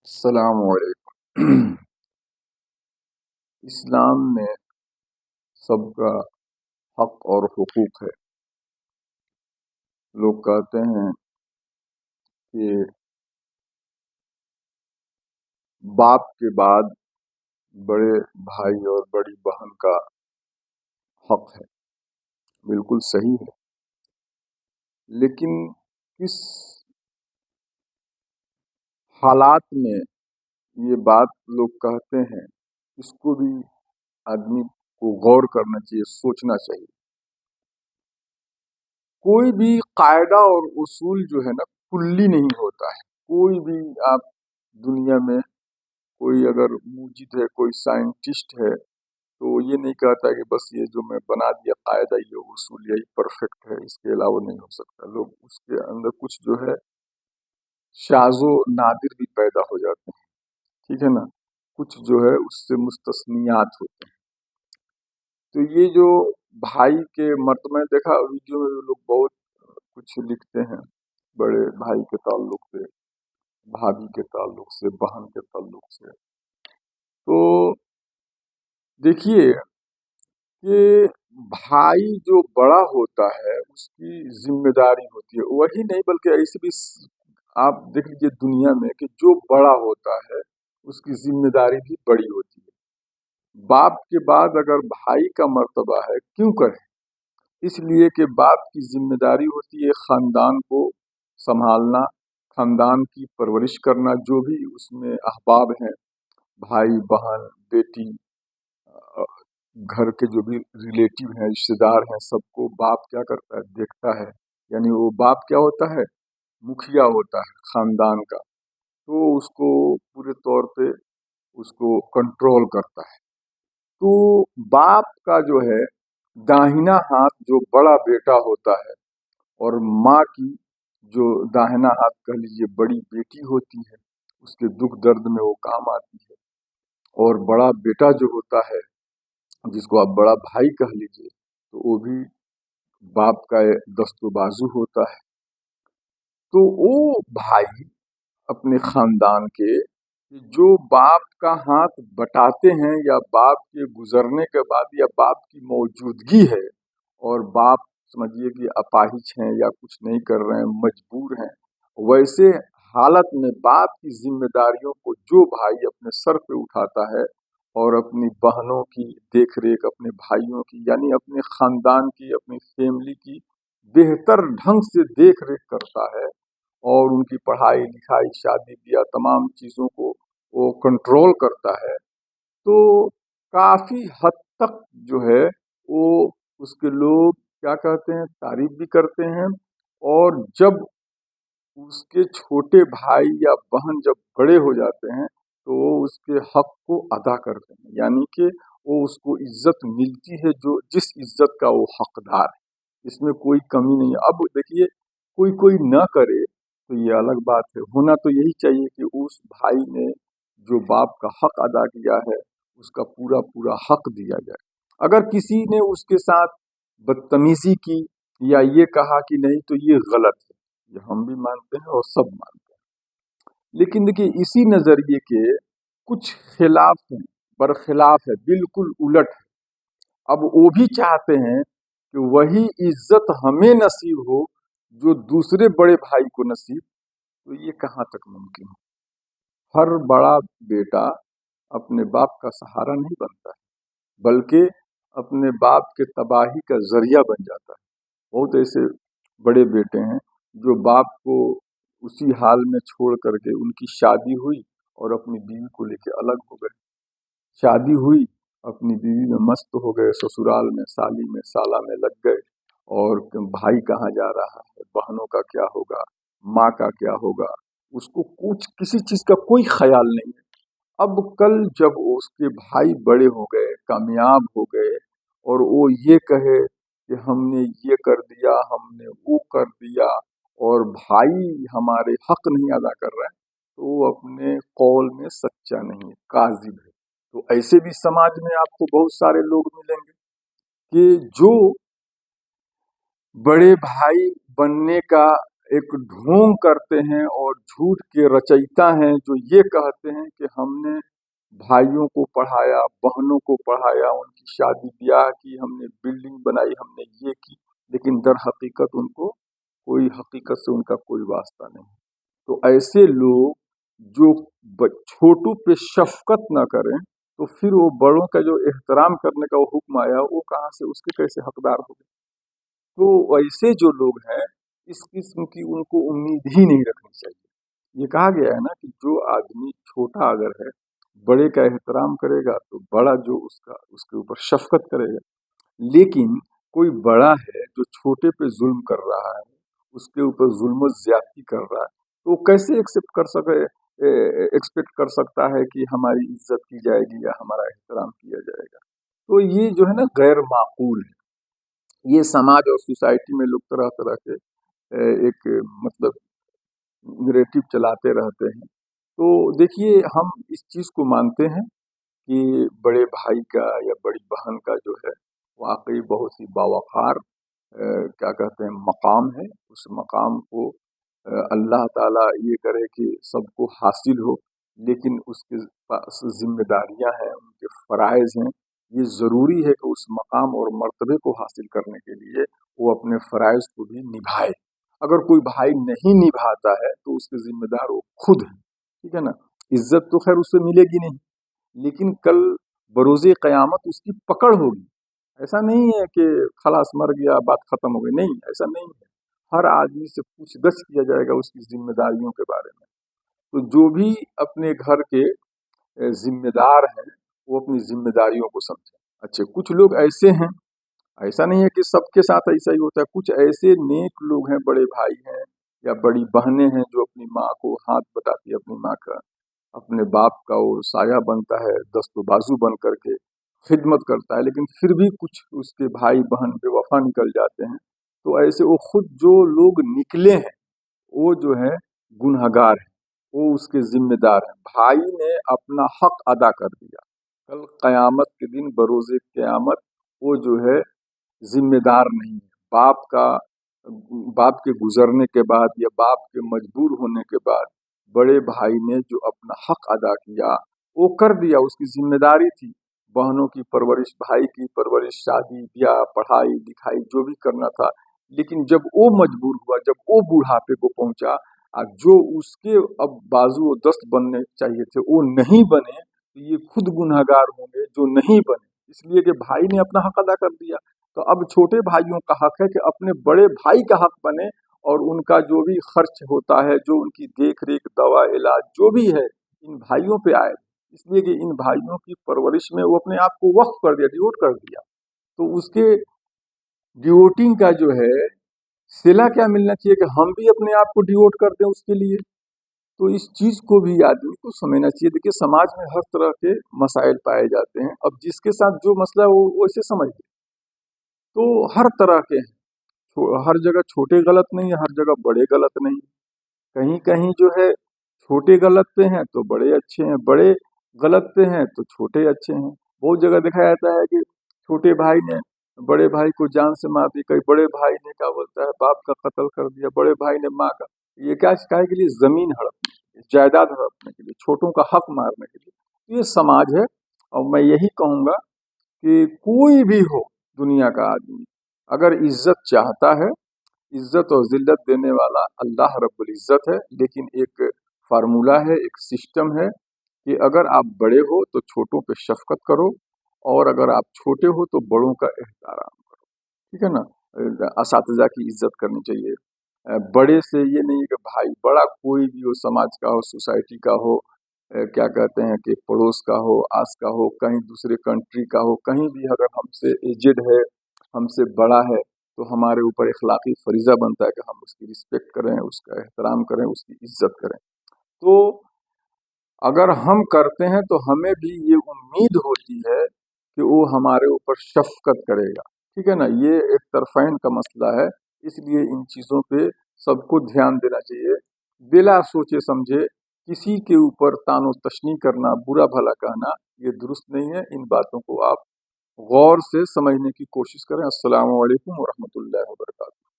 السلام علیکم۔ اسلام میں سب کا حق اور حقوق ہے۔ لوگ کہتے ہیں کہ باپ کے بعد بڑے بھائی اور بڑی بہن کا حق ہے، بالکل صحیح ہے، لیکن کس حالات میں یہ بات لوگ کہتے ہیں، اس کو بھی آدمی کو غور کرنا چاہیے، سوچنا چاہیے۔ کوئی بھی قاعدہ اور اصول جو ہے نا کلی نہیں ہوتا ہے۔ کوئی بھی آپ دنیا میں کوئی اگر موجود ہے، کوئی سائنٹسٹ ہے، تو یہ نہیں کہتا کہ بس یہ جو میں بنا دیا قاعدہ، یہ اصول یہی پرفیکٹ ہے، اس کے علاوہ نہیں ہو سکتا۔ لوگ اس کے اندر کچھ جو ہے شاذ و نادر بھی پیدا ہو جاتے ہیں، ٹھیک ہے نا، کچھ جو ہے اس سے مستثنیات ہوتے ہیں۔ تو یہ جو بھائی کے مرتبہ میں دیکھا ویڈیو میں لوگ بہت کچھ لکھتے ہیں، بڑے بھائی کے تعلق سے، بھابھی کے تعلق سے، بہن کے تعلق سے۔ تو دیکھیے کہ بھائی جو بڑا ہوتا ہے اس کی ذمہ داری ہوتی ہے، وہی نہیں بلکہ ایسے بھی آپ دیکھ لیجیے دنیا میں کہ جو بڑا ہوتا ہے اس کی ذمہ داری بھی بڑی ہوتی ہے۔ باپ کے بعد اگر بھائی کا مرتبہ ہے، کیوں کرے؟ اس لیے کہ باپ کی ذمہ داری ہوتی ہے خاندان کو سنبھالنا، خاندان کی پرورش کرنا، جو بھی اس میں احباب ہیں، بھائی بہن بیٹی، گھر کے جو بھی ریلیٹیو ہیں، رشتے دار ہیں، سب کو باپ کیا کرتا ہے؟ دیکھتا ہے۔ یعنی وہ باپ کیا ہوتا ہے؟ مکھیا ہوتا ہے خاندان کا، تو اس کو پورے طور پہ اس کو کنٹرول کرتا ہے۔ تو باپ کا جو ہے داہنا ہاتھ جو بڑا بیٹا ہوتا ہے، اور ماں کی جو داہنا ہاتھ کہہ لیجیے بڑی بیٹی ہوتی ہے، اس کے دکھ درد میں وہ کام آتی ہے۔ اور بڑا بیٹا جو ہوتا ہے، جس کو آپ بڑا بھائی کہہ لیجیے، تو وہ بھی باپ کا دست و بازو ہوتا ہے۔ تو وہ بھائی اپنے خاندان کے جو باپ کا ہاتھ بٹاتے ہیں، یا باپ کے گزرنے کے بعد، یا باپ کی موجودگی ہے اور باپ سمجھیے کہ اپاہج ہیں یا کچھ نہیں کر رہے ہیں، مجبور ہیں، ویسے حالت میں باپ کی ذمہ داریوں کو جو بھائی اپنے سر پہ اٹھاتا ہے اور اپنی بہنوں کی دیکھ ریکھ، اپنے بھائیوں کی، یعنی اپنے خاندان کی، اپنی فیملی کی بہتر ڈھنگ سے دیکھ ریکھ کرتا ہے، اور ان کی پڑھائی لکھائی، شادی بیاہ، تمام چیزوں کو وہ کنٹرول کرتا ہے، تو کافی حد تک جو ہے وہ اس کے لوگ کیا کہتے ہیں، تعریف بھی کرتے ہیں۔ اور جب اس کے چھوٹے بھائی یا بہن جب بڑے ہو جاتے ہیں تو وہ اس کے حق کو ادا کرتے ہیں، یعنی کہ وہ اس کو عزت ملتی ہے جو جس عزت کا وہ حقدار ہے، اس میں کوئی کمی نہیں ہے۔ اب دیکھیے کوئی نہ کرے تو یہ الگ بات ہے، ہونا تو یہی چاہیے کہ اس بھائی نے جو باپ کا حق ادا کیا ہے اس کا پورا پورا حق دیا جائے۔ اگر کسی نے اس کے ساتھ بدتمیزی کی یا یہ کہا کہ نہیں، تو یہ غلط ہے، یہ ہم بھی مانتے ہیں اور سب مانتے ہیں۔ لیکن دیکھیے اسی نظریے کے کچھ خلاف ہیں، برخلاف ہے، بالکل الٹ ہے۔ اب وہ بھی چاہتے ہیں کہ وہی عزت ہمیں نصیب ہو جو دوسرے بڑے بھائی کو نصیب، تو یہ کہاں تک ممکن ہے؟ ہر بڑا بیٹا اپنے باپ کا سہارا نہیں بنتا ہے، بلکہ اپنے باپ کے تباہی کا ذریعہ بن جاتا ہے۔ بہت ایسے بڑے بیٹے ہیں جو باپ کو اسی حال میں چھوڑ کر کے، ان کی شادی ہوئی اور اپنی بیوی کو لے کے الگ ہو گئے، شادی ہوئی، اپنی بیوی میں مست ہو گئے، سسرال میں، سالی میں، سالہ میں لگ گئے، اور بھائی کہاں جا رہا ہے، بہنوں کا کیا ہوگا، ماں کا کیا ہوگا، اس کو کچھ کسی چیز کا کوئی خیال نہیں ہے۔ اب کل جب اس کے بھائی بڑے ہو گئے، کامیاب ہو گئے، اور وہ یہ کہے کہ ہم نے یہ کر دیا، ہم نے وہ کر دیا، اور بھائی ہمارے حق نہیں ادا کر رہے ہیں، تو وہ اپنے قول میں سچا نہیں ہے، کاذب ہے۔ تو ایسے بھی سماج میں آپ کو بہت سارے لوگ ملیں گے کہ جو بڑے بھائی بننے کا एक ढोंग करते हैं और झूठ के रचयिता हैं, जो ये कहते हैं कि हमने भाइयों को पढ़ाया, बहनों को पढ़ाया, उनकी शादी ब्याह की, हमने बिल्डिंग बनाई, हमने ये की, लेकिन दर हकीकत उनको कोई हकीकत से उनका कोई वास्ता नहीं। तो ऐसे लोग जो छोटों पे शफकत न करें, तो फिर वो बड़ों का जो एहतराम करने का वो हुक्म आया, वो कहाँ से, उसके कैसे हकदार हो गए। तो ऐसे जो लोग हैं, इस किस्म की उनको उम्मीद ही नहीं रखनी चाहिए। ये कहा गया है ना कि जो आदमी छोटा अगर है, बड़े का एहतराम करेगा, तो बड़ा जो उसका उसके ऊपर शफकत करेगा। लेकिन कोई बड़ा है जो छोटे पे जुल्म कर रहा है, उसके ऊपर जुल्म ज्यादती कर रहा है, तो वो कैसे एक्सपेक्ट कर सकता है कि हमारी इज्जत की जाएगी या हमारा एहतराम किया जाएगा। तो ये जो है ना गैर माकूल है। ये समाज और सोसाइटी में लोग तरह तरह के एक मतलब नैरेटिव चलाते रहते हैं। तो देखिए, हम इस चीज़ को मानते हैं कि बड़े भाई का या बड़ी बहन का जो है वाकई बहुत ही बावकार क्या कहते हैं मकाम है। उस मकाम को अल्लाह ताला ये करे कि सबको हासिल हो, लेकिन उसके पास जिम्मेदारियां हैं, उनके फ़राइज़ हैं। ये ज़रूरी है कि उस मकाम और मर्तबे को हासिल करने के लिए वो अपने फ़राइज़ को भी निभाए। अगर कोई भाई नहीं निभाता है तो उसके जिम्मेदार वो खुद है, ठीक है ना। इज्जत तो खैर उससे मिलेगी नहीं, लेकिन कल बरोज़े क़यामत उसकी पकड़ होगी। ऐसा नहीं है कि खलास मर गया बात खत्म हो गई, नहीं, ऐसा नहीं है। हर आदमी से पूछगछ किया जाएगा उसकी जिम्मेदारियों के बारे में। तो जो भी अपने घर के जिम्मेदार हैं, वो अपनी जिम्मेदारियों को समझें। अच्छे कुछ लोग ऐसे हैं, ऐसा नहीं है कि सबके साथ ऐसा ही होता है, कुछ ऐसे नेक लोग हैं, बड़े भाई हैं या बड़ी बहनें हैं, जो अपनी माँ को हाथ बटाती है, अपनी माँ का, अपने बाप का वो साया बनता है, दस्तो बाजू बन करके खिदमत करता है, लेकिन फिर भी कुछ उसके भाई बहन बेवफा निकल जाते हैं। तो ऐसे वो खुद जो लोग निकले हैं, वो जो है गुनहगार है, वो उसके जिम्मेदार हैं। भाई ने अपना हक अदा कर दिया, कल कयामत के दिन बरोज़े क़यामत वो जो है जिम्मेदार नहीं है। बाप के गुजरने के बाद या बाप के मजबूर होने के बाद बड़े भाई ने जो अपना हक अदा किया वो कर दिया, उसकी जिम्मेदारी थी। बहनों की परवरिश, भाई की परवरिश, शादी ब्याह, पढ़ाई लिखाई जो भी करना था। लेकिन जब वो मजबूर हुआ, जब वो बुढ़ापे को पहुंचा, जो उसके अब बाजू और दस्त बनने चाहिए थे वो नहीं बने, तो ये खुद गुनहगार होंगे जो नहीं बने, इसलिए कि भाई ने अपना हक अदा कर दिया। तो अब छोटे भाइयों का हक है कि अपने बड़े भाई का हक बने, और उनका जो भी खर्च होता है, जो उनकी देख रेख, दवा, इलाज जो भी है, इन भाइयों पे आए। इसलिए कि इन भाइयों की परवरिश में वो अपने आप को वक्फ कर दिया, डिवोट कर दिया। तो उसके डिवोटिंग का जो है सिला क्या मिलना चाहिए कि हम भी अपने आप को डिवोट कर दें उसके लिए। तो इस चीज को भी आदमी को समझना चाहिए। देखिए, समाज में हर तरह के मसाइल पाए जाते हैं, अब जिसके साथ जो मसला है वो वैसे समझ ले। तो हर तरह के हैं, हर जगह छोटे गलत नहीं है, हर जगह बड़े गलत नहीं। कहीं कहीं जो है छोटे गलत पे हैं तो बड़े अच्छे हैं, बड़े गलत पे हैं तो छोटे अच्छे हैं। बहुत जगह देखा जाता है कि छोटे भाई ने बड़े भाई को जान से मार दी, कहीं बड़े भाई ने क्या बोलता है बाप का कत्ल कर दिया, बड़े भाई ने माँ का। ये क्या शिकायत के लिए? जमीन हड़पने के लिए, जायदाद हड़पने के लिए, छोटों का हक मारने के लिए। ये समाज है। और मैं यही कहूंगा कि कोई भी हो दुनिया का आदमी, अगर इज्जत चाहता है, इज्जत और जिल्लत देने वाला अल्लाह रब्बुल इज्जत है। लेकिन एक फार्मूला है, एक सिस्टम है कि अगर आप बड़े हो तो छोटों पे शफकत करो, और अगर आप छोटे हो तो बड़ों का एहतराम करो, ठीक है ना। असातिज़ा की इज्जत करनी चाहिए। बड़े से ये नहीं है कि भाई बड़ा कोई भी हो, समाज का हो, सोसाइटी का हो, क्या कहते हैं कि पड़ोस का हो, आस का हो, कहीं दूसरे कंट्री का हो, कहीं भी अगर हमसे एजेड है, हमसे बड़ा है, तो हमारे ऊपर इखलाकी फरीज़ा बनता है कि हम उसकी रिस्पेक्ट करें, उसका एहतराम करें, उसकी इज्जत करें। तो अगर हम करते हैं तो हमें भी ये उम्मीद होती है कि वो हमारे ऊपर शफ़क़त करेगा, ठीक है ना। ये एक तरफ़ैन का मसला है, इसलिए इन चीज़ों पे सबको ध्यान देना चाहिए। बिला सोचे समझे किसी के ऊपर तानो-तशनी करना, बुरा भला कहना, ये दुरुस्त नहीं है। इन बातों को आप गौर से समझने की कोशिश करें। अस्सलामु अलैकुम व रहमतुल्लाहि व बरकातहू।